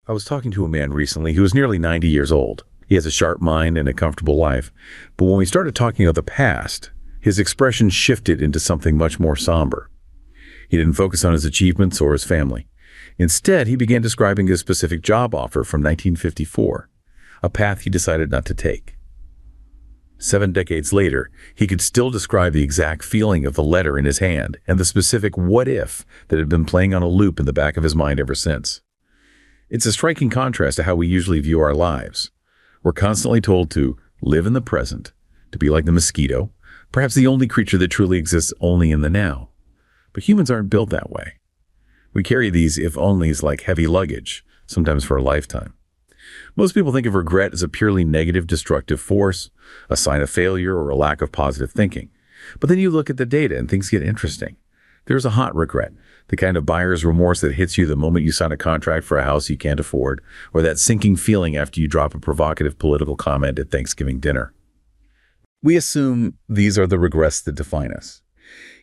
I was talking to a man recently who was nearly 90 years old. He has a sharp mind and a comfortable life. But when we started talking about the past, his expression shifted into something much more somber. He didn't focus on his achievements or his family. Instead, he began describing a specific job offer from 1954, a path he decided not to take. 7 decades later, he could still describe the exact feeling of the letter in his hand and the specific what if that had been playing on a loop in the back of his mind ever since. It's a striking contrast to how we usually view our lives. We're constantly told to live in the present, to be like the mosquito, perhaps the only creature that truly exists only in the now. But humans aren't built that way. We carry these if-onlys like heavy luggage, sometimes for a lifetime. Most people think of regret as a purely negative, destructive force, a sign of failure or a lack of positive thinking. But then you look at the data and things get interesting. There's a hot regret, the kind of buyer's remorse that hits you the moment you sign a contract for a house you can't afford, or that sinking feeling after you drop a provocative political comment at Thanksgiving dinner. We assume these are the regrets that define us.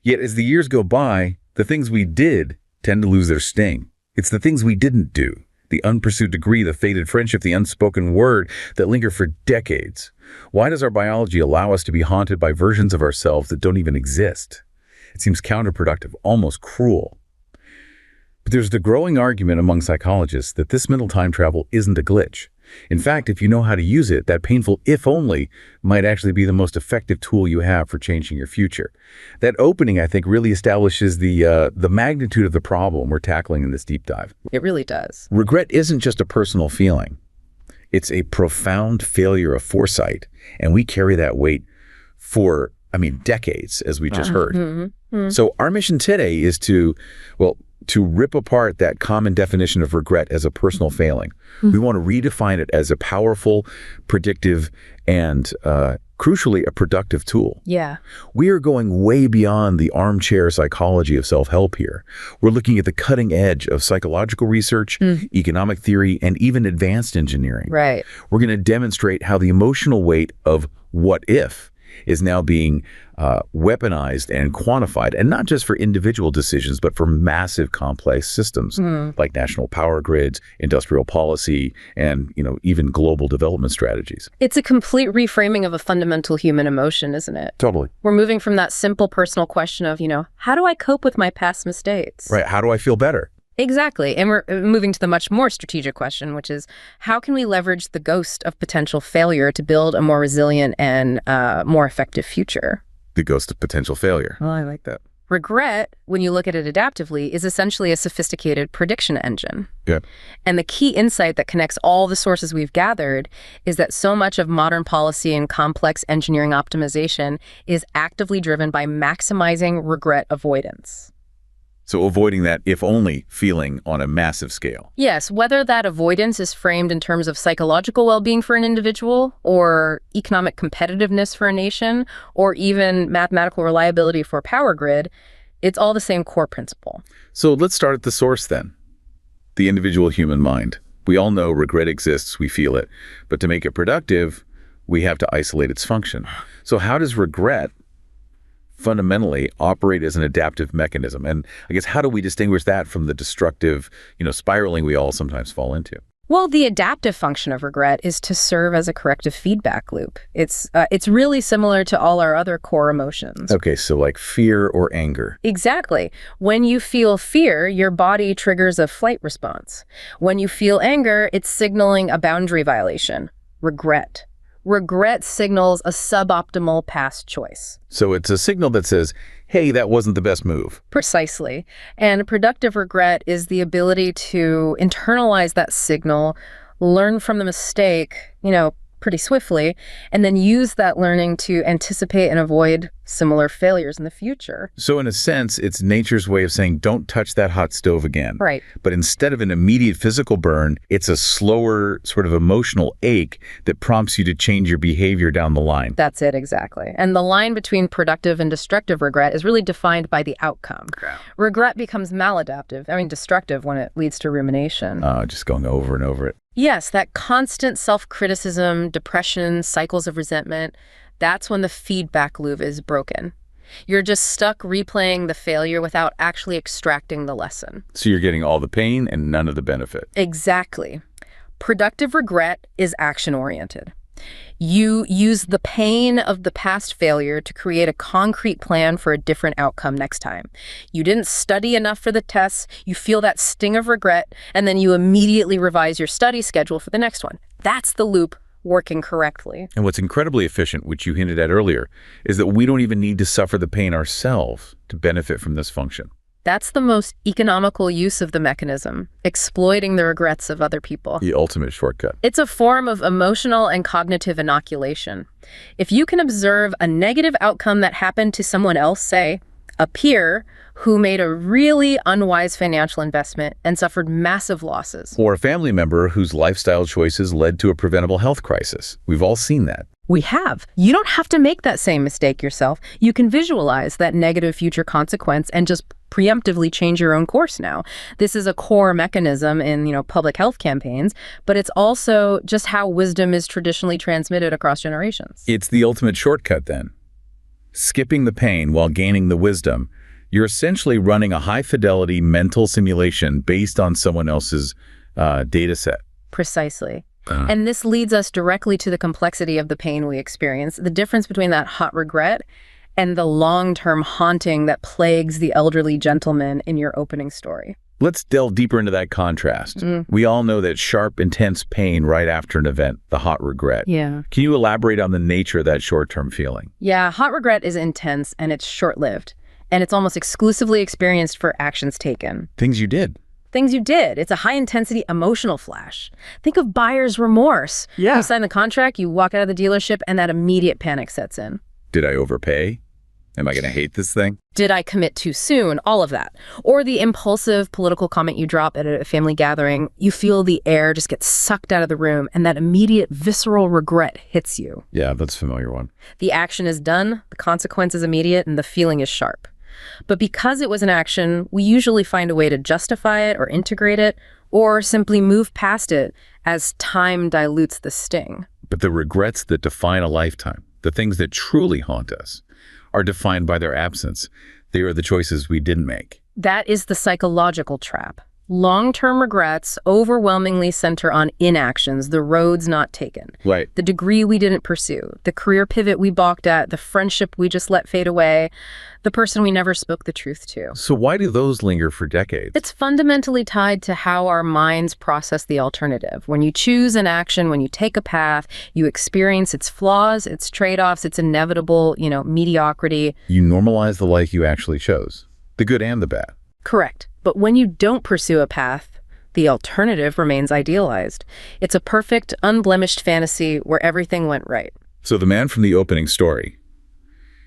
Yet as the years go by, the things we did tend to lose their sting. It's the things we didn't do, the unpursued degree, the faded friendship, the unspoken word that linger for decades. Why does our biology allow us to be haunted by versions of ourselves that don't even exist? It seems counterproductive, almost cruel. But there's the growing argument among psychologists that this mental time travel isn't a glitch. In fact, if you know how to use it, that painful if only might actually be the most effective tool you have for changing your future. That opening, I think, really establishes the magnitude of the problem we're tackling in this deep dive. It really does. Regret isn't just a personal feeling. It's a profound failure of foresight, and we carry that weight for, decades, as we just heard. So our mission today is to rip apart that common definition of regret as a personal failing. We want to redefine it as a powerful, predictive, and crucially, a productive tool. Yeah. We are going way beyond the armchair psychology of self-help here. We're looking at the cutting edge of psychological research, economic theory, and even advanced engineering. Right. We're going to demonstrate how the emotional weight of what if is now being weaponized and quantified, and not just for individual decisions, but for massive complex systems like national power grids, industrial policy, and even global development strategies. It's a complete reframing of a fundamental human emotion, isn't it? Totally. We're moving from that simple personal question of, how do I cope with my past mistakes? Right. How do I feel better? Exactly. And we're moving to the much more strategic question, which is how can we leverage the ghost of potential failure to build a more resilient and more effective future? The ghost of potential failure. Oh, I like that. Regret, when you look at it adaptively, is essentially a sophisticated prediction engine. Yeah. And the key insight that connects all the sources we've gathered is that so much of modern policy and complex engineering optimization is actively driven by maximizing regret avoidance. So avoiding that if-only feeling on a massive scale. Yes, whether that avoidance is framed in terms of psychological well-being for an individual, or economic competitiveness for a nation, or even mathematical reliability for a power grid, it's all the same core principle. So let's start at the source then. The individual human mind. We all know regret exists, we feel it. But to make it productive, we have to isolate its function. So how does regret fundamentally operate as an adaptive mechanism? And I guess how do we distinguish that from the destructive, spiraling we all sometimes fall into? Well, the adaptive function of regret is to serve as a corrective feedback loop. It's really similar to all our other core emotions. Okay, so like fear or anger. Exactly. When you feel fear, your body triggers a flight response. When you feel anger, it's signaling a boundary violation. Regret signals a suboptimal past choice. So it's a signal that says, hey, that wasn't the best move. Precisely. And productive regret is the ability to internalize that signal, learn from the mistake, pretty swiftly, and then use that learning to anticipate and avoid similar failures in the future. So in a sense, it's nature's way of saying, don't touch that hot stove again. Right. But instead of an immediate physical burn, it's a slower sort of emotional ache that prompts you to change your behavior down the line. That's it, exactly. And the line between productive and destructive regret is really defined by the outcome. Yeah. Regret becomes maladaptive, destructive when it leads to rumination. Just going over and over it. Yes, that constant self-criticism, depression, cycles of resentment, that's when the feedback loop is broken. You're just stuck replaying the failure without actually extracting the lesson. So you're getting all the pain and none of the benefit. Exactly. Productive regret is action-oriented. You use the pain of the past failure to create a concrete plan for a different outcome next time. You didn't study enough for the tests, you feel that sting of regret, and then you immediately revise your study schedule for the next one. That's the loop working correctly. And what's incredibly efficient, which you hinted at earlier, is that we don't even need to suffer the pain ourselves to benefit from this function. That's the most economical use of the mechanism, exploiting the regrets of other people. The ultimate shortcut. It's a form of emotional and cognitive inoculation. If you can observe a negative outcome that happened to someone else, say, a peer who made a really unwise financial investment and suffered massive losses. Or a family member whose lifestyle choices led to a preventable health crisis. We've all seen that. We have. You don't have to make that same mistake yourself. You can visualize that negative future consequence and just preemptively change your own course now. This is a core mechanism in, public health campaigns, but it's also just how wisdom is traditionally transmitted across generations. It's the ultimate shortcut then. Skipping the pain while gaining the wisdom, you're essentially running a high-fidelity mental simulation based on someone else's data set. Precisely. And this leads us directly to the complexity of the pain we experience, the difference between that hot regret and the long-term haunting that plagues the elderly gentleman in your opening story. Let's delve deeper into that contrast. We all know that sharp, intense pain right after an event, the hot regret. Yeah. Can you elaborate on the nature of that short-term feeling? Yeah, hot regret is intense and it's short-lived. And it's almost exclusively experienced for actions taken. Things you did. Things you did. It's a high-intensity emotional flash. Think of buyer's remorse. Yeah. You sign the contract, you walk out of the dealership, and that immediate panic sets in. Did I overpay? Am I going to hate this thing? Did I commit too soon? All of that. Or the impulsive political comment you drop at a family gathering. You feel the air just get sucked out of the room, and that immediate visceral regret hits you. Yeah, that's a familiar one. The action is done, the consequence is immediate, and the feeling is sharp. But because it was an action, we usually find a way to justify it or integrate it, or simply move past it as time dilutes the sting. But the regrets that define a lifetime, the things that truly haunt us, are defined by their absence. They are the choices we didn't make. That is the psychological trap. Long-term regrets overwhelmingly center on inactions, the roads not taken. Right. The degree we didn't pursue, the career pivot we balked at, the friendship we just let fade away, the person we never spoke the truth to. So why do those linger for decades? It's fundamentally tied to how our minds process the alternative. When you choose an action, when you take a path, you experience its flaws, its trade-offs, its inevitable, mediocrity. You normalize the life you actually chose, the good and the bad. Correct. But when you don't pursue a path, the alternative remains idealized. It's a perfect, unblemished fantasy where everything went right. So the man from the opening story,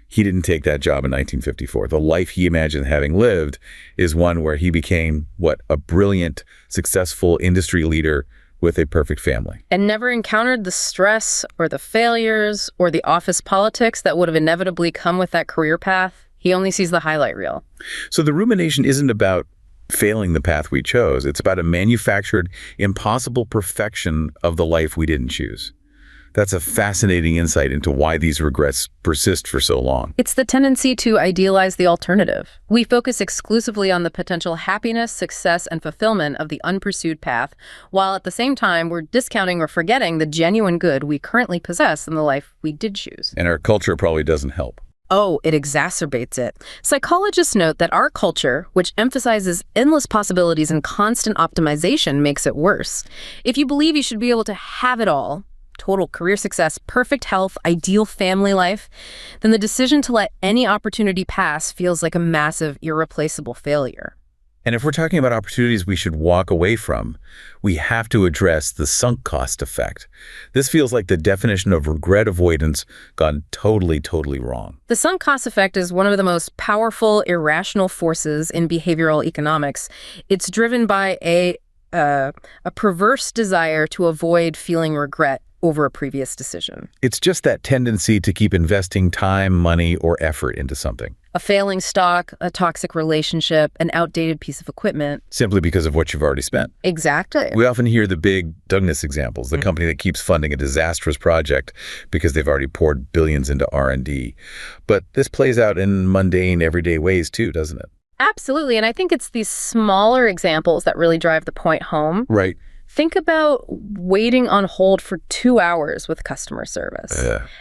he didn't take that job in 1954. The life he imagined having lived is one where he became, a brilliant, successful industry leader with a perfect family. And never encountered the stress or the failures or the office politics that would have inevitably come with that career path. He only sees the highlight reel. So the rumination isn't about failing the path we chose. It's about a manufactured, impossible perfection of the life we didn't choose. That's a fascinating insight into why these regrets persist for so long. It's the tendency to idealize the alternative. We focus exclusively on the potential happiness, success, and fulfillment of the unpursued path, while at the same time we're discounting or forgetting the genuine good we currently possess in the life we did choose. And our culture probably doesn't help. Oh, it exacerbates it. Psychologists note that our culture, which emphasizes endless possibilities and constant optimization, makes it worse. If you believe you should be able to have it all, total career success, perfect health, ideal family life, then the decision to let any opportunity pass feels like a massive, irreplaceable failure. And if we're talking about opportunities we should walk away from, we have to address the sunk cost effect. This feels like the definition of regret avoidance gone totally wrong. The sunk cost effect is one of the most powerful, irrational forces in behavioral economics. It's driven by a perverse desire to avoid feeling regret over a previous decision. It's just that tendency to keep investing time, money, or effort into something. A failing stock, a toxic relationship, an outdated piece of equipment. Simply because of what you've already spent. Exactly. We often hear the big Douglas examples, the company that keeps funding a disastrous project because they've already poured billions into R&D. But this plays out in mundane, everyday ways too, doesn't it? Absolutely. And I think it's these smaller examples that really drive the point home. Right. Think about waiting on hold for 2 hours with customer service.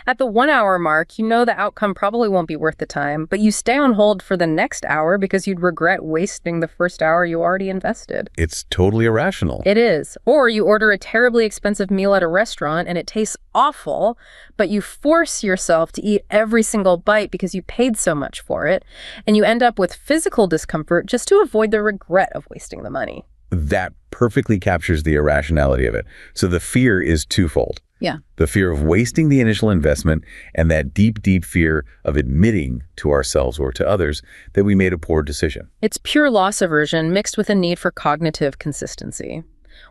At the 1 hour mark, you know the outcome probably won't be worth the time, but you stay on hold for the next hour because you'd regret wasting the first hour you already invested. It's totally irrational. It is. Or you order a terribly expensive meal at a restaurant and it tastes awful, but you force yourself to eat every single bite because you paid so much for it, and you end up with physical discomfort just to avoid the regret of wasting the money. That perfectly captures the irrationality of it. So the fear is twofold. Yeah. The fear of wasting the initial investment and that deep, deep fear of admitting to ourselves or to others that we made a poor decision. It's pure loss aversion mixed with a need for cognitive consistency.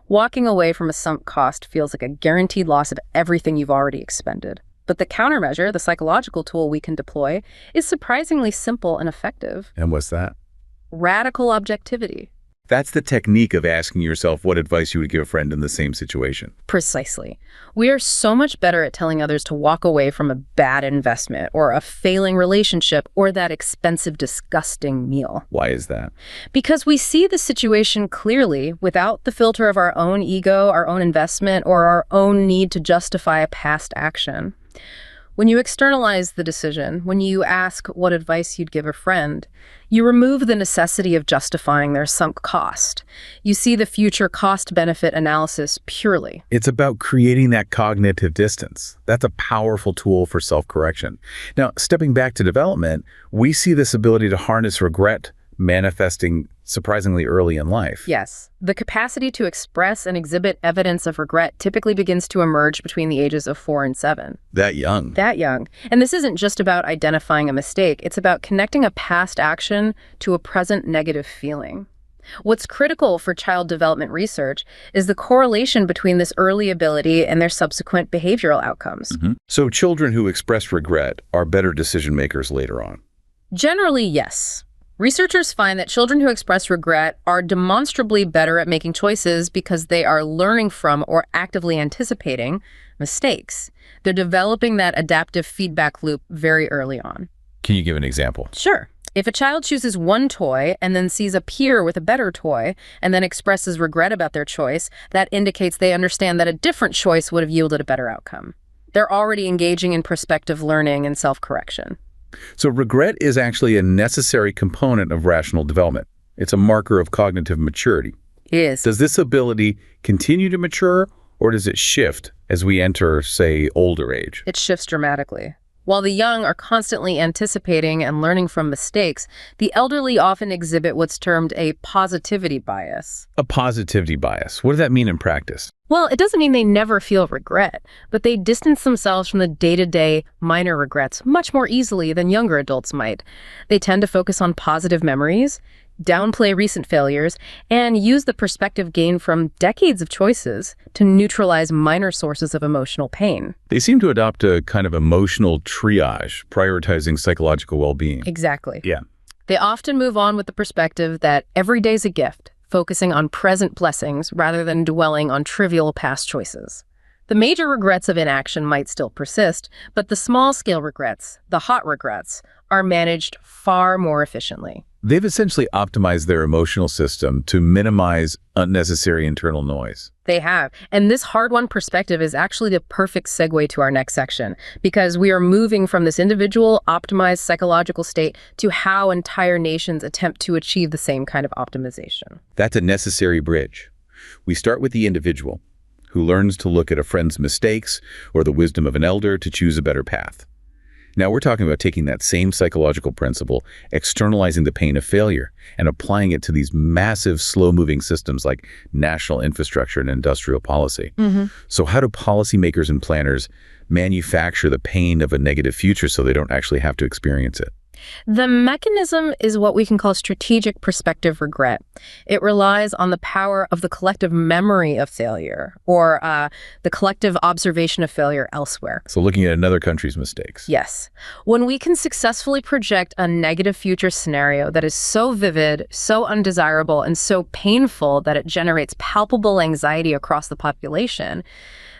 Walking away from a sunk cost feels like a guaranteed loss of everything you've already expended. But the countermeasure, the psychological tool we can deploy, is surprisingly simple and effective. And what's that? Radical objectivity. That's the technique of asking yourself what advice you would give a friend in the same situation. Precisely. We are so much better at telling others to walk away from a bad investment or a failing relationship or that expensive, disgusting meal. Why is that? Because we see the situation clearly without the filter of our own ego, our own investment, or our own need to justify a past action. When you externalize the decision, when you ask what advice you'd give a friend, you remove the necessity of justifying their sunk cost. You see the future cost-benefit analysis purely. It's about creating that cognitive distance. That's a powerful tool for self-correction. Now, stepping back to development, we see this ability to harness regret manifesting surprisingly early in life. Yes. The capacity to express and exhibit evidence of regret typically begins to emerge between the ages of 4 and 7. That young. That young. And this isn't just about identifying a mistake. It's about connecting a past action to a present negative feeling. What's critical for child development research is the correlation between this early ability and their subsequent behavioral outcomes. So children who express regret are better decision makers later on. Generally, yes. Researchers find that children who express regret are demonstrably better at making choices because they are learning from or actively anticipating mistakes. They're developing that adaptive feedback loop very early on. Can you give an example? Sure. If a child chooses one toy and then sees a peer with a better toy and then expresses regret about their choice, that indicates they understand that a different choice would have yielded a better outcome. They're already engaging in prospective learning and self-correction. So regret is actually a necessary component of rational development. It's a marker of cognitive maturity. It is. Does this ability continue to mature, or does it shift as we enter, say, older age? It shifts dramatically. While the young are constantly anticipating and learning from mistakes, the elderly often exhibit what's termed a positivity bias. A positivity bias. What does that mean in practice? Well, it doesn't mean they never feel regret, but they distance themselves from the day-to-day minor regrets much more easily than younger adults might. They tend to focus on positive memories, downplay recent failures, and use the perspective gained from decades of choices to neutralize minor sources of emotional pain. They seem to adopt a kind of emotional triage, prioritizing psychological well-being. Exactly. Yeah. They often move on with the perspective that every day's a gift, focusing on present blessings rather than dwelling on trivial past choices. The major regrets of inaction might still persist, but the small-scale regrets, the hot regrets, are managed far more efficiently. They've essentially optimized their emotional system to minimize unnecessary internal noise. They have. And this hard-won perspective is actually the perfect segue to our next section, because we are moving from this individual optimized psychological state to how entire nations attempt to achieve the same kind of optimization. That's a necessary bridge. We start with the individual, who learns to look at a friend's mistakes or the wisdom of an elder to choose a better path. Now we're talking about taking that same psychological principle, externalizing the pain of failure, and applying it to these massive, slow-moving systems like national infrastructure and industrial policy. So how do policymakers and planners manufacture the pain of a negative future so they don't actually have to experience it? The mechanism is what we can call strategic perspective regret. It relies on the power of the collective memory of failure, or the collective observation of failure elsewhere. So looking at another country's mistakes. Yes. When we can successfully project a negative future scenario that is so vivid, so undesirable, and so painful that it generates palpable anxiety across the population,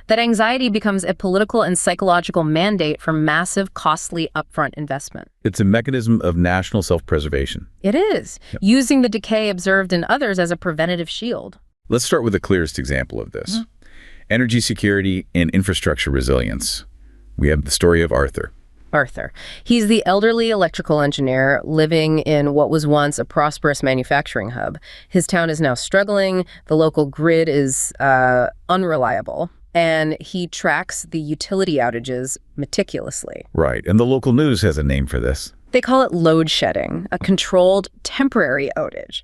that anxiety becomes a political and psychological mandate for massive, costly upfront investment. It's a mechanism of national self-preservation. It is, using the decay observed in others as a preventative shield. Let's start with the clearest example of this. Energy security and infrastructure resilience. We have the story of Arthur. Arthur. He's the elderly electrical engineer living in what was once a prosperous manufacturing hub. His town is now struggling. The local grid is unreliable. And he tracks the utility outages meticulously. Right, and the local news has a name for this. They call it load shedding, a controlled temporary outage.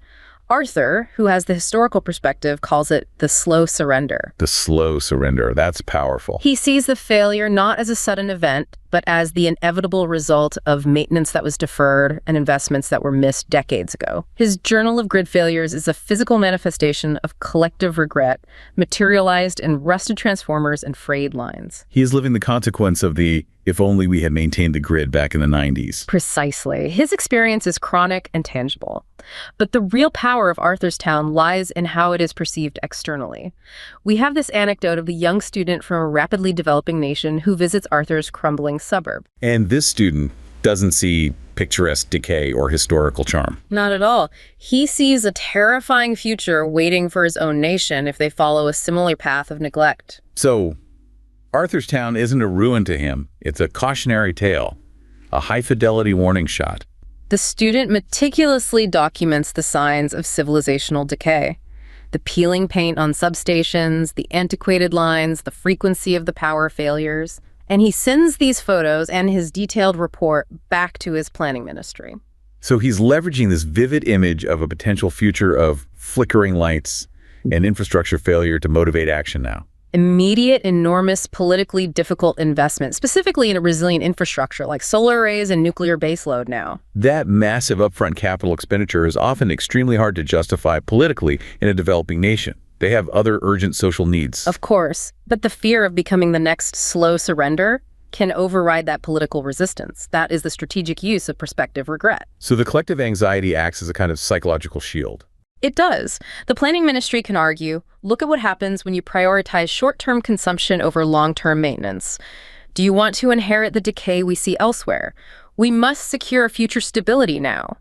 Arthur, who has the historical perspective, calls it the slow surrender. The slow surrender, that's powerful. He sees the failure not as a sudden event, but as the inevitable result of maintenance that was deferred and investments that were missed decades ago. His journal of grid failures is a physical manifestation of collective regret, materialized in rusted transformers and frayed lines. He is living the consequence of the "if only we had maintained the grid back in the 90s. Precisely. His experience is chronic and tangible. But the real power of Arthur's town lies in how it is perceived externally. We have this anecdote of the young student from a rapidly developing nation who visits Arthur's crumbling suburb. And this student doesn't see picturesque decay or historical charm. Not at all. He sees a terrifying future waiting for his own nation if they follow a similar path of neglect. So, Arthur's town isn't a ruin to him. It's a cautionary tale, a high-fidelity warning shot. The student meticulously documents the signs of civilizational decay. The peeling paint on substations, the antiquated lines, the frequency of the power failures. And he sends these photos and his detailed report back to his planning ministry. So he's leveraging this vivid image of a potential future of flickering lights and infrastructure failure to motivate action now. Immediate, enormous, politically difficult investment, specifically in a resilient infrastructure like solar arrays and nuclear baseload now. That massive upfront capital expenditure is often extremely hard to justify politically in a developing nation. They have other urgent social needs. Of course, but the fear of becoming the next slow surrender can override that political resistance. That is the strategic use of prospective regret. So the collective anxiety acts as a kind of psychological shield. It does. The planning ministry can argue, look at what happens when you prioritize short-term consumption over long-term maintenance. Do you want to inherit the decay we see elsewhere? We must secure future stability now.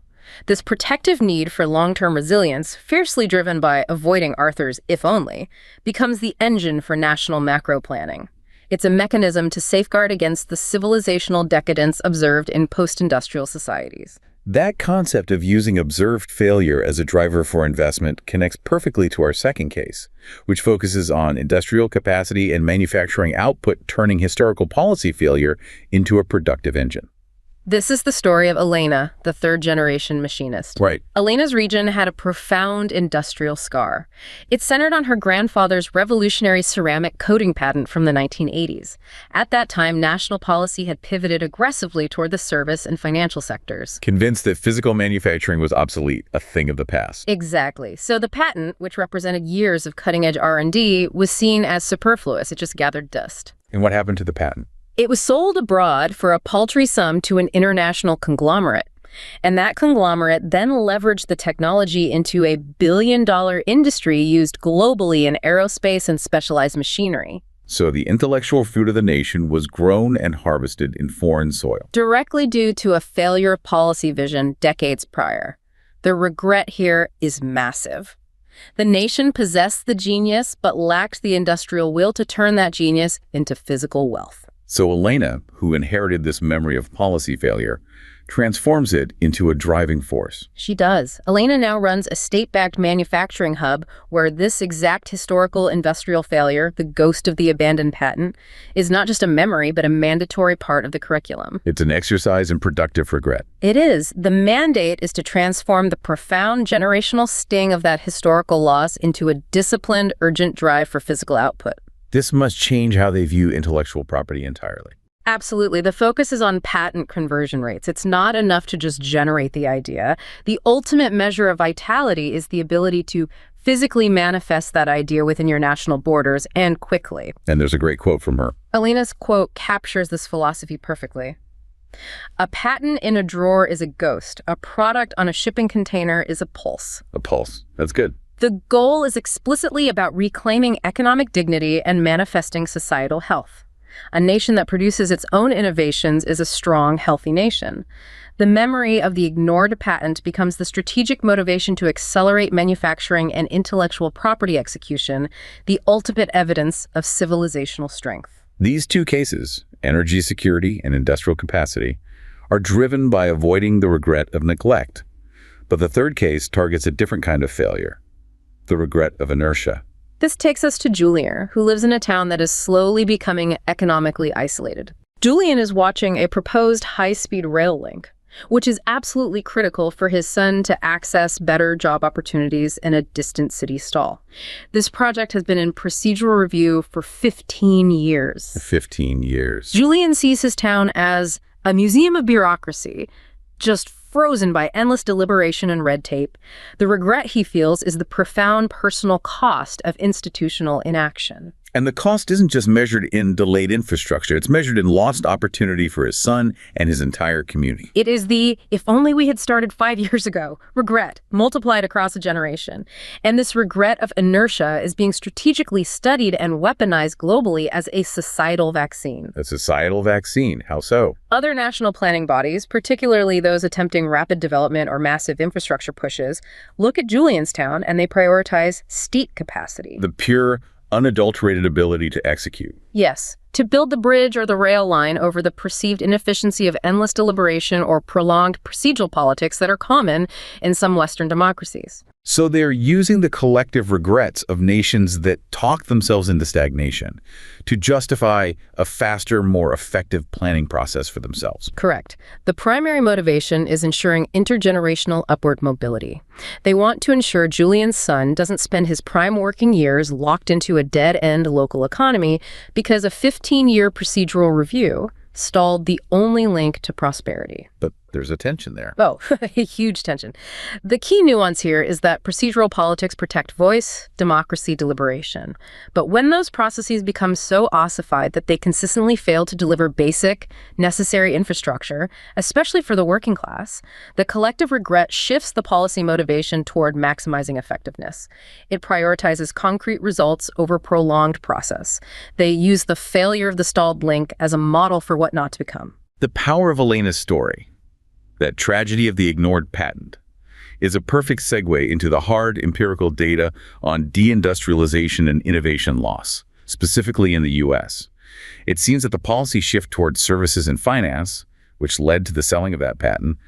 This protective need for long-term resilience, fiercely driven by avoiding Arthur's if only, becomes the engine for national macro planning. It's a mechanism to safeguard against the civilizational decadence observed in post-industrial societies. That concept of using observed failure as a driver for investment connects perfectly to our second case, which focuses on industrial capacity and manufacturing output turning historical policy failure into a productive engine. This is the story of Elena, the third-generation machinist. Right. Elena's region had a profound industrial scar. It centered on her grandfather's revolutionary ceramic coating patent from the 1980s. At that time, national policy had pivoted aggressively toward the service and financial sectors. Convinced that physical manufacturing was obsolete, a thing of the past. Exactly. So the patent, which represented years of cutting-edge R&D, was seen as superfluous. It just gathered dust. And what happened to the patent? It was sold abroad for a paltry sum to an international conglomerate. And that conglomerate then leveraged the technology into a billion-dollar industry used globally in aerospace and specialized machinery. So the intellectual fruit of the nation was grown and harvested in foreign soil. Directly due to a failure of policy vision decades prior. The regret here is massive. The nation possessed the genius, but lacked the industrial will to turn that genius into physical wealth. So Elena, who inherited this memory of policy failure, transforms it into a driving force. She does. Elena now runs a state-backed manufacturing hub where this exact historical industrial failure, the ghost of the abandoned patent, is not just a memory, but a mandatory part of the curriculum. It's an exercise in productive regret. It is. The mandate is to transform the profound generational sting of that historical loss into a disciplined, urgent drive for physical output. This must change how they view intellectual property entirely. Absolutely. The focus is on patent conversion rates. It's not enough to just generate the idea. The ultimate measure of vitality is the ability to physically manifest that idea within your national borders and quickly. And there's a great quote from her. Elena's quote captures this philosophy perfectly. A patent in a drawer is a ghost. A product on a shipping container is a pulse. A pulse. That's good. The goal is explicitly about reclaiming economic dignity and manifesting societal health. A nation that produces its own innovations is a strong, healthy nation. The memory of the ignored patent becomes the strategic motivation to accelerate manufacturing and intellectual property execution, the ultimate evidence of civilizational strength. These two cases, energy security and industrial capacity, are driven by avoiding the regret of neglect. But the third case targets a different kind of failure, the regret of inertia. This takes us to Julian, who lives in a town that is slowly becoming economically isolated. Julian is watching a proposed high-speed rail link, which is absolutely critical for his son to access better job opportunities in a distant city stall. This project has been in procedural review for 15 years. 15 years. Julian sees his town as a museum of bureaucracy, just frozen by endless deliberation and red tape. The regret he feels is the profound personal cost of institutional inaction. And the cost isn't just measured in delayed infrastructure. It's measured in lost opportunity for his son and his entire community. It is the, if only we had started 5 years ago, regret multiplied across a generation. And this regret of inertia is being strategically studied and weaponized globally as a societal vaccine. A societal vaccine? How so? Other national planning bodies, particularly those attempting rapid development or massive infrastructure pushes, look at Julian's town and they prioritize state capacity. The pure, unadulterated ability to execute. Yes, to build the bridge or the rail line over the perceived inefficiency of endless deliberation or prolonged procedural politics that are common in some Western democracies. So they're using the collective regrets of nations that talk themselves into stagnation to justify a faster, more effective planning process for themselves. Correct. The primary motivation is ensuring intergenerational upward mobility. They want to ensure Julian's son doesn't spend his prime working years locked into a dead-end local economy because a 15-year procedural review stalled the only link to prosperity. But there's a tension there. Oh, a huge tension. The key nuance here is that procedural politics protect voice, democracy, deliberation. But when those processes become so ossified that they consistently fail to deliver basic, necessary infrastructure, especially for the working class, the collective regret shifts the policy motivation toward maximizing effectiveness. It prioritizes concrete results over prolonged process. They use the failure of the stalled link as a model for what not to become. The power of Elena's story, that tragedy of the ignored patent, is a perfect segue into the hard empirical data on deindustrialization and innovation loss, specifically in the U.S. It seems that the policy shift towards services and finance, which led to the selling of that patent,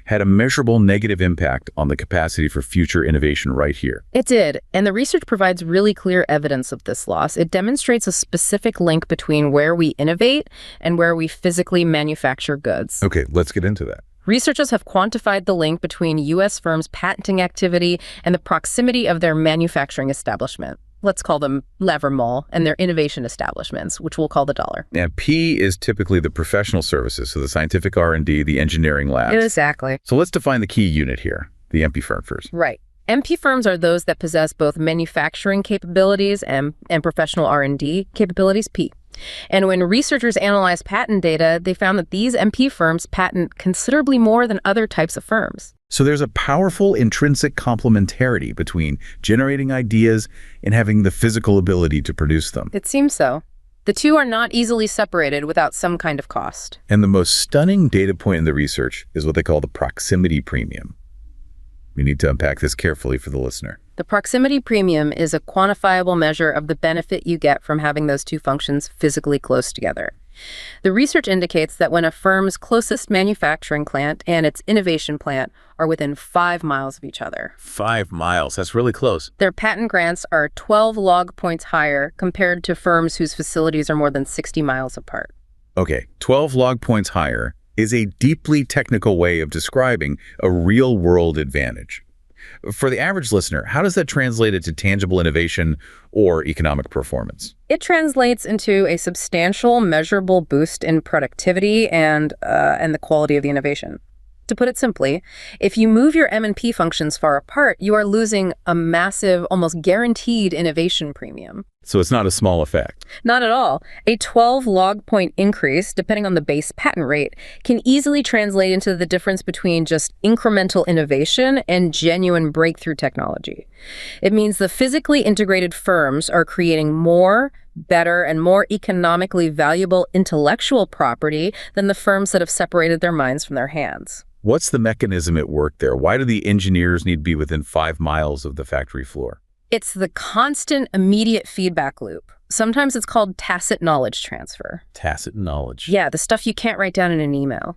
had a measurable negative impact on the capacity for future innovation right here. It did, and the research provides really clear evidence of this loss. It demonstrates a specific link between where we innovate and where we physically manufacture goods. Okay, let's get into that. Researchers have quantified the link between U.S. firms' patenting activity and the proximity of their manufacturing establishment. Let's call them lever mall, and their innovation establishments, which we'll call the dollar. And P is typically the professional services, so the scientific R&D, the engineering labs. Exactly. So let's define the key unit here, the MP firm first. Right. MP firms are those that possess both manufacturing capabilities and professional R&D capabilities, P. And when researchers analyzed patent data, they found that these MP firms patent considerably more than other types of firms. So there's a powerful intrinsic complementarity between generating ideas and having the physical ability to produce them. It seems so. The two are not easily separated without some kind of cost. And the most stunning data point in the research is what they call the proximity premium. We need to unpack this carefully for the listener. The proximity premium is a quantifiable measure of the benefit you get from having those two functions physically close together. The research indicates that when a firm's closest manufacturing plant and its innovation plant are within 5 miles of each other. 5 miles, that's really close. Their patent grants are 12 log points higher compared to firms whose facilities are more than 60 miles apart. Okay, 12 log points higher is a deeply technical way of describing a real-world advantage. For the average listener, how does that translate into tangible innovation or economic performance? It translates into a substantial, measurable boost in productivity and the quality of the innovation. To put it simply, if you move your M&P functions far apart, you are losing a massive, almost guaranteed innovation premium. So it's not a small effect. Not at all. A 12 log point increase, depending on the base patent rate, can easily translate into the difference between just incremental innovation and genuine breakthrough technology. It means the physically integrated firms are creating more, better, and more economically valuable intellectual property than the firms that have separated their minds from their hands. What's the mechanism at work there? Why do the engineers need to be within 5 miles of the factory floor? It's the constant, immediate feedback loop. Sometimes it's called tacit knowledge transfer. Tacit knowledge. Yeah, the stuff you can't write down in an email.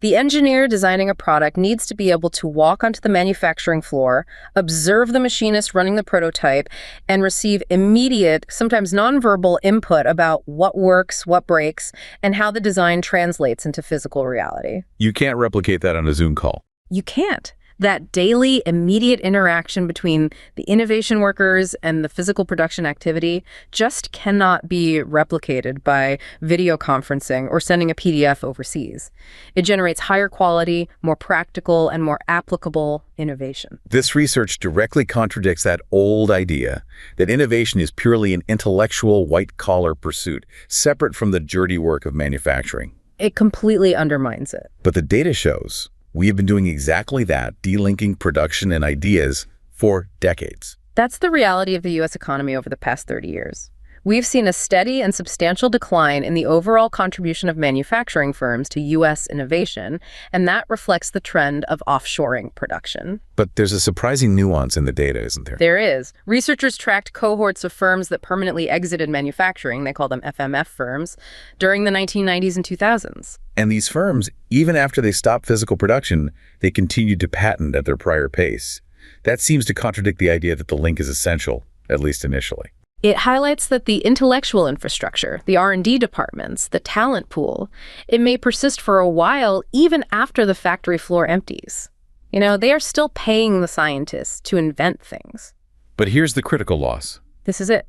The engineer designing a product needs to be able to walk onto the manufacturing floor, observe the machinist running the prototype, and receive immediate, sometimes nonverbal input about what works, what breaks, and how the design translates into physical reality. You can't replicate that on a Zoom call. You can't. That daily, immediate interaction between the innovation workers and the physical production activity just cannot be replicated by video conferencing or sending a PDF overseas. It generates higher quality, more practical, and more applicable innovation. This research directly contradicts that old idea that innovation is purely an intellectual, white-collar pursuit, separate from the dirty work of manufacturing. It completely undermines it. But the data shows we have been doing exactly that, delinking production and ideas for decades. That's the reality of the U.S. economy over the past 30 years. We've seen a steady and substantial decline in the overall contribution of manufacturing firms to U.S. innovation, and that reflects the trend of offshoring production. But there's a surprising nuance in the data, isn't there? There is. Researchers tracked cohorts of firms that permanently exited manufacturing, they call them FMF firms, during the 1990s and 2000s. And these firms, even after they stopped physical production, they continued to patent at their prior pace. That seems to contradict the idea that the link is essential, at least initially. It highlights that the intellectual infrastructure, the R&D departments, the talent pool, it may persist for a while even after the factory floor empties. You know, they are still paying the scientists to invent things. But here's the critical loss. This is it.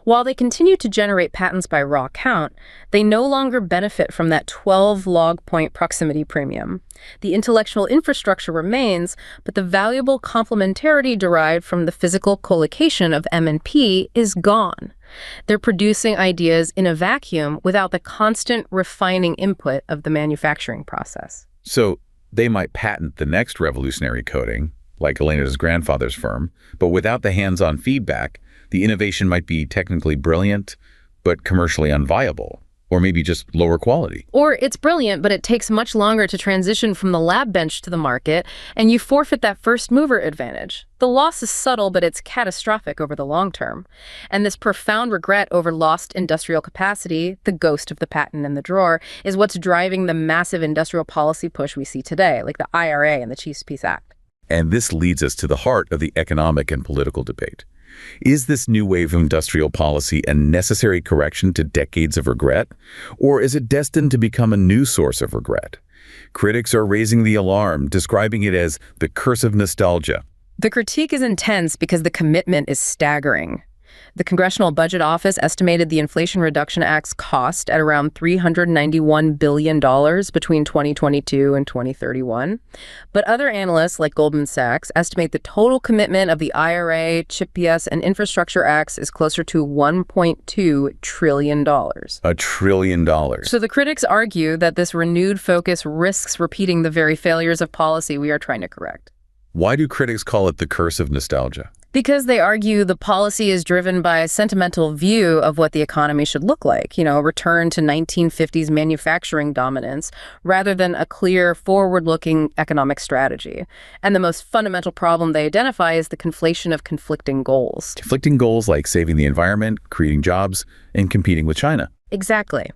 While they continue to generate patents by raw count, they no longer benefit from that 12 log point proximity premium. The intellectual infrastructure remains, but the valuable complementarity derived from the physical collocation of M&P is gone. They're producing ideas in a vacuum without the constant refining input of the manufacturing process. So they might patent the next revolutionary coating, like Elena's grandfather's firm, but without the hands-on feedback, the innovation might be technically brilliant, but commercially unviable, or maybe just lower quality. Or it's brilliant, but it takes much longer to transition from the lab bench to the market, and you forfeit that first mover advantage. The loss is subtle, but it's catastrophic over the long term. And this profound regret over lost industrial capacity, the ghost of the patent in the drawer, is what's driving the massive industrial policy push we see today, like the IRA and the Chiefs Peace Act. And this leads us to the heart of the economic and political debate. Is this new wave of industrial policy a necessary correction to decades of regret, or is it destined to become a new source of regret? Critics are raising the alarm, describing it as the curse of nostalgia. The critique is intense because the commitment is staggering. The Congressional Budget Office estimated the Inflation Reduction Act's cost at around $391 billion between 2022 and 2031. But other analysts, like Goldman Sachs, estimate the total commitment of the IRA, CHIPS, and Infrastructure Acts is closer to $1.2 trillion. $1 trillion. So the critics argue that this renewed focus risks repeating the very failures of policy we are trying to correct. Why do critics call it the curse of nostalgia? Because they argue the policy is driven by a sentimental view of what the economy should look like, a return to 1950s manufacturing dominance, rather than a clear, forward-looking economic strategy. And the most fundamental problem they identify is the conflation of conflicting goals. Conflicting goals like saving the environment, creating jobs, and competing with China. Exactly.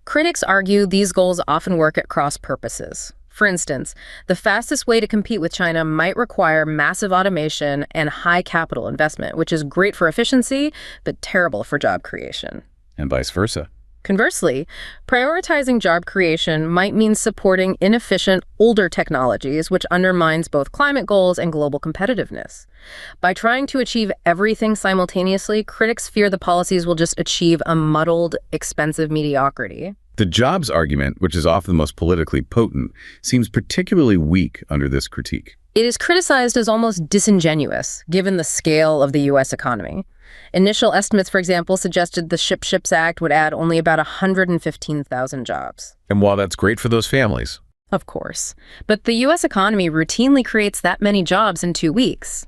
Critics argue these goals often work at cross purposes. For instance, the fastest way to compete with China might require massive automation and high capital investment, which is great for efficiency, but terrible for job creation. And vice versa. Conversely, prioritizing job creation might mean supporting inefficient, older technologies, which undermines both climate goals and global competitiveness. By trying to achieve everything simultaneously, critics fear the policies will just achieve a muddled, expensive mediocrity. The jobs argument, which is often the most politically potent, seems particularly weak under this critique. It is criticized as almost disingenuous, given the scale of the U.S. economy. Initial estimates, for example, suggested the Ships Act would add only about 115,000 jobs. And while that's great for those families, Of course. But the U.S. economy routinely creates that many jobs in 2 weeks.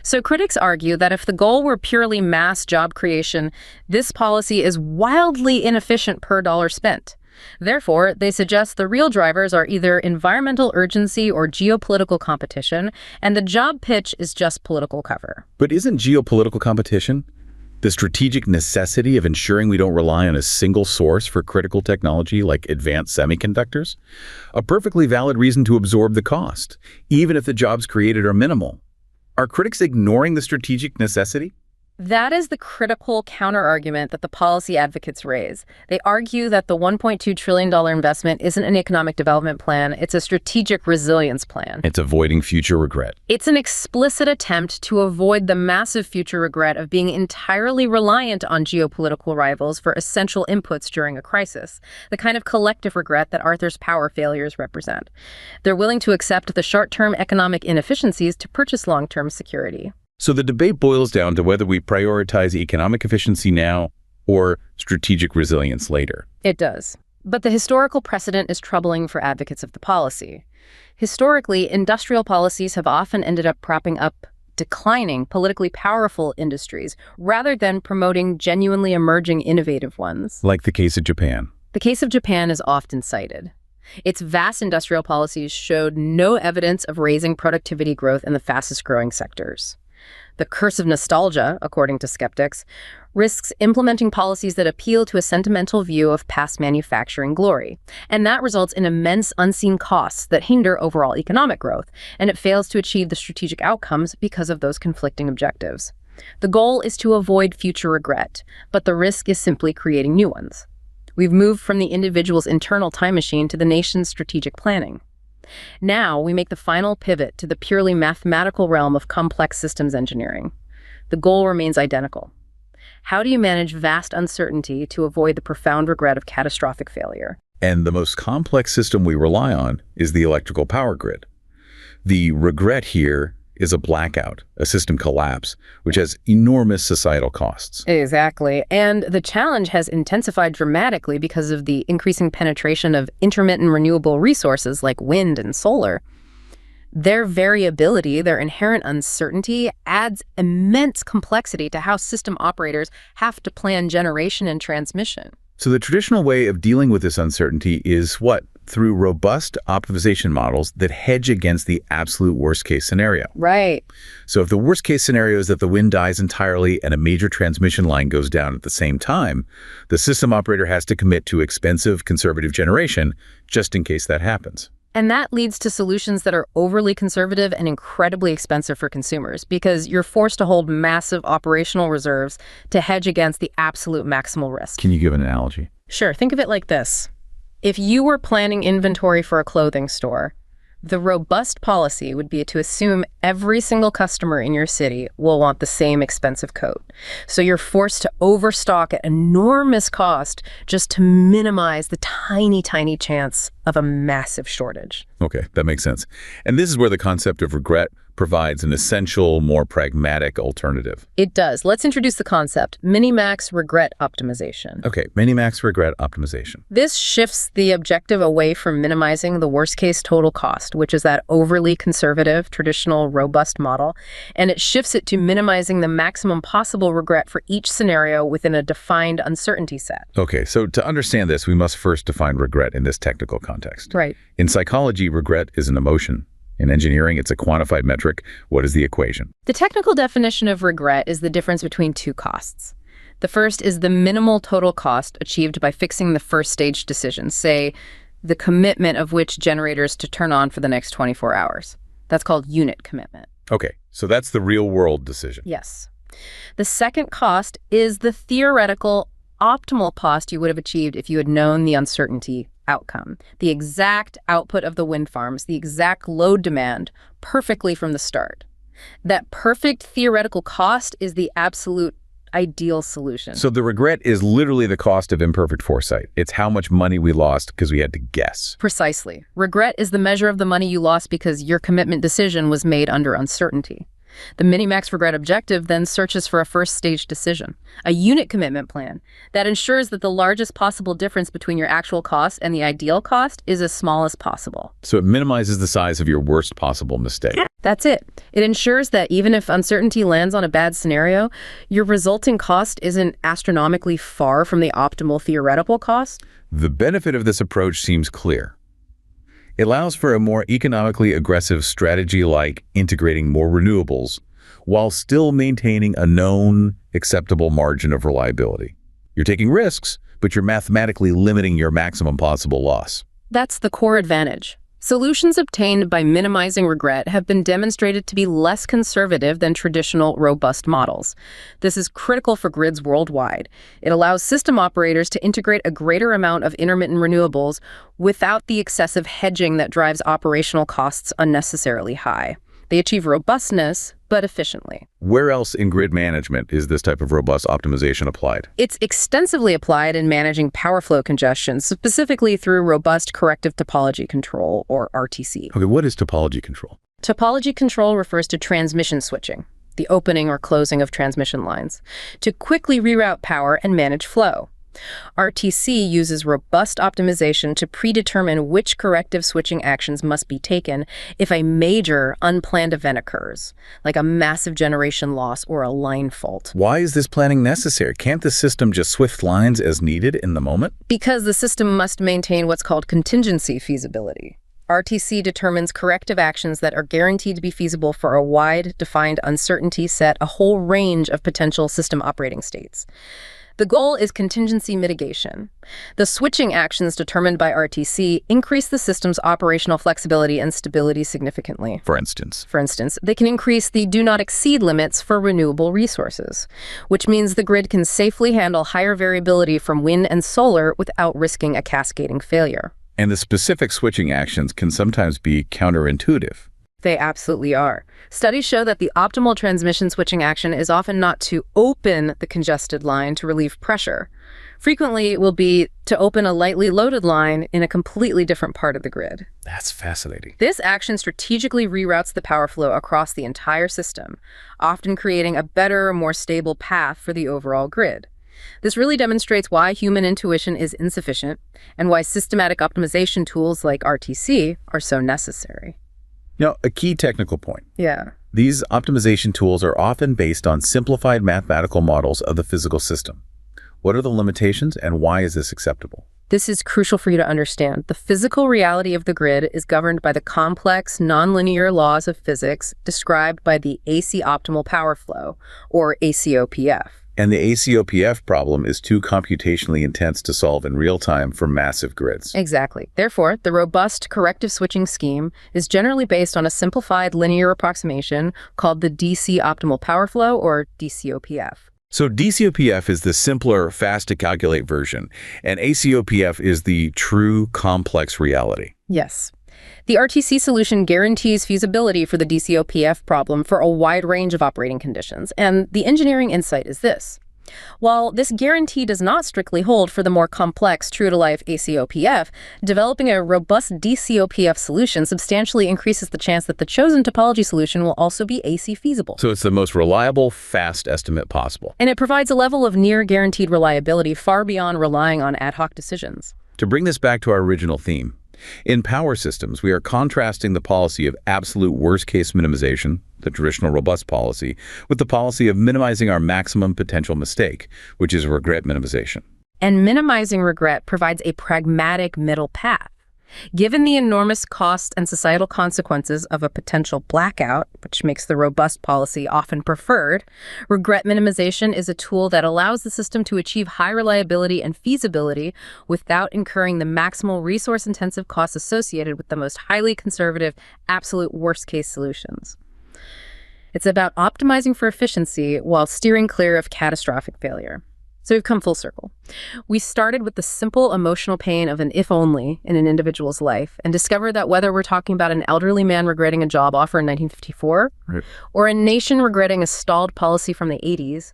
So critics argue that if the goal were purely mass job creation, this policy is wildly inefficient per dollar spent. Therefore, they suggest the real drivers are either environmental urgency or geopolitical competition, and the job pitch is just political cover. but isn't geopolitical competition the strategic necessity of ensuring we don't rely on a single source for critical technology like advanced semiconductors? A perfectly valid reason to absorb the cost, even if the jobs created are minimal. Are critics ignoring the strategic necessity? That is the critical counterargument that the policy advocates raise. They argue that the $1.2 trillion investment isn't an economic development plan, it's a strategic resilience plan. It's avoiding future regret. It's an explicit attempt to avoid the massive future regret of being entirely reliant on geopolitical rivals for essential inputs during a crisis, the kind of collective regret that Arthur's power failures represent. They're willing to accept the short-term economic inefficiencies to purchase long-term security. So the debate boils down to whether we prioritize economic efficiency now or strategic resilience later. It does. But the historical precedent is troubling for advocates of the policy. Historically, industrial policies have often ended up propping up declining, politically powerful industries rather than promoting genuinely emerging innovative ones. Like the case of Japan. The case of Japan is often cited. Its vast industrial policies showed no evidence of raising productivity growth in the fastest-growing sectors. The curse of nostalgia, according to skeptics, risks implementing policies that appeal to a sentimental view of past manufacturing glory. And that results in immense unseen costs that hinder overall economic growth, and it fails to achieve the strategic outcomes because of those conflicting objectives. The goal is to avoid future regret, but the risk is simply creating new ones. We've moved from the individual's internal time machine to the nation's strategic planning. Now, we make the final pivot to the purely mathematical realm of complex systems engineering. The goal remains identical. How do you manage vast uncertainty to avoid the profound regret of catastrophic failure? And the most complex system we rely on is the electrical power grid. The regret here is a blackout, a system collapse, which has enormous societal costs. Exactly. And the challenge has intensified dramatically because of the increasing penetration of intermittent renewable resources like wind and solar. Their variability, their inherent uncertainty, adds immense complexity to how system operators have to plan generation and transmission. So the traditional way of dealing with this uncertainty is what? Through robust optimization models that hedge against the absolute worst-case scenario. Right. So if the worst-case scenario is that the wind dies entirely and a major transmission line goes down at the same time, the system operator has to commit to expensive conservative generation just in case that happens. And that leads to solutions that are overly conservative and incredibly expensive for consumers because you're forced to hold massive operational reserves to hedge against the absolute maximal risk. Can you give an analogy? Sure, think of it like this. If you were planning inventory for a clothing store, the robust policy would be to assume every single customer in your city will want the same expensive coat. So you're forced to overstock at enormous cost just to minimize the tiny, tiny chance of a massive shortage. Okay, that makes sense. And this is where the concept of regret provides an essential, more pragmatic alternative. It does. Let's introduce the concept, minimax regret optimization. Okay, minimax regret optimization. This shifts the objective away from minimizing the worst-case total cost, which is that overly conservative, traditional, robust model, and it shifts it to minimizing the maximum possible regret for each scenario within a defined uncertainty set. Okay, so to understand this, we must first define regret in this technical context. Right. In psychology, regret is an emotion. In engineering, it's a quantified metric. What is the equation? The technical definition of regret is the difference between two costs. The first is the minimal total cost achieved by fixing the first stage decision, say, the commitment of which generators to turn on for the next 24 hours. That's called unit commitment. Okay, so that's the real-world decision. Yes. The second cost is the theoretical optimal cost you would have achieved if you had known the uncertainty outcome, the exact output of the wind farms, the exact load demand perfectly from the start. That perfect theoretical cost is the absolute ideal solution. So the regret is literally the cost of imperfect foresight. It's how much money we lost because we had to guess. Precisely. Regret is the measure of the money you lost because your commitment decision was made under uncertainty. The minimax regret objective then searches for a first-stage decision, a unit commitment plan that ensures that the largest possible difference between your actual cost and the ideal cost is as small as possible. So it minimizes the size of your worst possible mistake. That's it. It ensures that even if uncertainty lands on a bad scenario, your resulting cost isn't astronomically far from the optimal theoretical cost. The benefit of this approach seems clear. It allows for a more economically aggressive strategy like integrating more renewables while still maintaining a known, acceptable margin of reliability. You're taking risks, but you're mathematically limiting your maximum possible loss. That's the core advantage. Solutions obtained by minimizing regret have been demonstrated to be less conservative than traditional robust models. This is critical for grids worldwide. It allows system operators to integrate a greater amount of intermittent renewables without the excessive hedging that drives operational costs unnecessarily high. They achieve robustness, but efficiently. Where else in grid management is this type of robust optimization applied? It's extensively applied in managing power flow congestion, specifically through robust corrective topology control, or RTC. Okay, what is topology control? Topology control refers to transmission switching, the opening or closing of transmission lines, to quickly reroute power and manage flow. RTC uses robust optimization to predetermine which corrective switching actions must be taken if a major unplanned event occurs, like a massive generation loss or a line fault. Why is this planning necessary? Can't the system just swift lines as needed in the moment? Because the system must maintain what's called contingency feasibility. RTC determines corrective actions that are guaranteed to be feasible for a wide, defined uncertainty set, a whole range of potential system operating states. The goal is contingency mitigation. The switching actions determined by RTC increase the system's operational flexibility and stability significantly. For instance, they can increase the do not exceed limits for renewable resources, which means the grid can safely handle higher variability from wind and solar without risking a cascading failure. And the specific switching actions can sometimes be counterintuitive. They absolutely are. Studies show that the optimal transmission switching action is often not to open the congested line to relieve pressure. Frequently, it will be to open a lightly loaded line in a completely different part of the grid. That's fascinating. This action strategically reroutes the power flow across the entire system, often creating a better, more stable path for the overall grid. This really demonstrates why human intuition is insufficient and why systematic optimization tools like RTC are so necessary. Now, a key technical point. Yeah. These optimization tools are often based on simplified mathematical models of the physical system. What are the limitations and why is this acceptable? This is crucial for you to understand. The physical reality of the grid is governed by the complex, nonlinear laws of physics described by the AC optimal power flow, or ACOPF. And the ACOPF problem is too computationally intense to solve in real time for massive grids. Exactly. Therefore, the robust corrective switching scheme is generally based on a simplified linear approximation called the DC optimal power flow, or DCOPF. So DCOPF is the simpler, fast-to-calculate version, and ACOPF is the true complex reality. Yes. The RTC solution guarantees feasibility for the DCOPF problem for a wide range of operating conditions, and the engineering insight is this. While this guarantee does not strictly hold for the more complex, true-to-life ACOPF, developing a robust DCOPF solution substantially increases the chance that the chosen topology solution will also be AC feasible. So it's the most reliable, fast estimate possible. And it provides a level of near-guaranteed reliability far beyond relying on ad hoc decisions. To bring this back to our original theme, in power systems, we are contrasting the policy of absolute worst-case minimization, the traditional robust policy, with the policy of minimizing our maximum potential mistake, which is regret minimization. And minimizing regret provides a pragmatic middle path. Given the enormous costs and societal consequences of a potential blackout, which makes the robust policy often preferred, regret minimization is a tool that allows the system to achieve high reliability and feasibility without incurring the maximal resource-intensive costs associated with the most highly conservative, absolute worst-case solutions. It's about optimizing for efficiency while steering clear of catastrophic failure. So we've come full circle. We started with the simple emotional pain of an if-only in an individual's life and discovered that whether we're talking about an elderly man regretting a job offer in 1954, right, or a nation regretting a stalled policy from the 80s,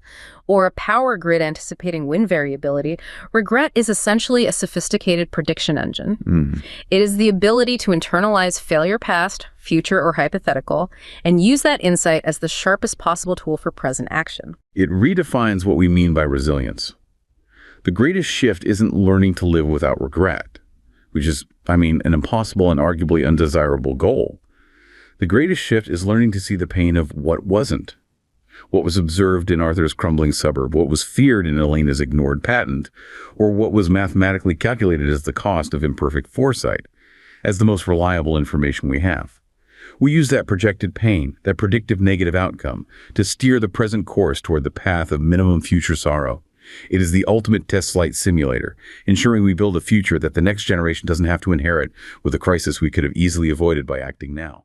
or a power grid anticipating wind variability, regret is essentially a sophisticated prediction engine. It is the ability to internalize failure past, future, or hypothetical, and use that insight as the sharpest possible tool for present action. It redefines what we mean by resilience. The greatest shift isn't learning to live without regret, which is, an impossible and arguably undesirable goal. The greatest shift is learning to see the pain of what wasn't. What was observed in Arthur's crumbling suburb, what was feared in Elena's ignored patent, or what was mathematically calculated as the cost of imperfect foresight, as the most reliable information we have. We use that projected pain, that predictive negative outcome, to steer the present course toward the path of minimum future sorrow. It is the ultimate test flight simulator, ensuring we build a future that the next generation doesn't have to inherit with a crisis we could have easily avoided by acting now.